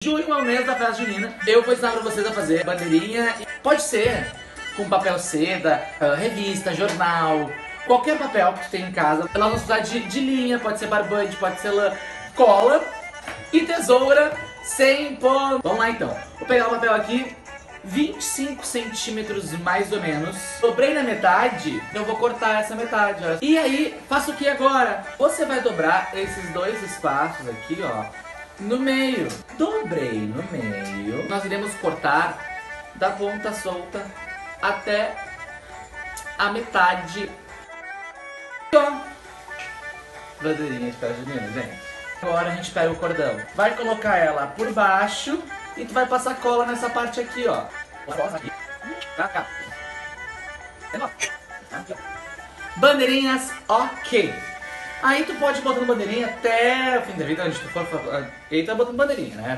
Junho é o mês da festa junina. Eu vou ensinar pra vocês a fazer bandeirinha. Pode ser com papel seda, revista, jornal, qualquer papel que tu tem em casa. Nós vamos usar de linha, pode ser barbante, pode ser lã, cola e tesoura sem ponto. Vamos lá então. Vou pegar o papel aqui, 25 centímetros mais ou menos. Dobrei na metade, eu vou cortar essa metade, ó. E aí, faço o que agora? Você vai dobrar esses dois espaços aqui, ó, no meio. Dobrei no meio. Nós iremos cortar da ponta solta até a metade. Ó, bandeirinha de festa junina, gente. Agora a gente pega o cordão, vai colocar ela por baixo e tu vai passar cola nessa parte aqui, ó. Bandeirinhas, ok. Aí tu pode ir botando bandeirinha até o fim da vida, onde tu for. E aí tu vai botando bandeirinha, né?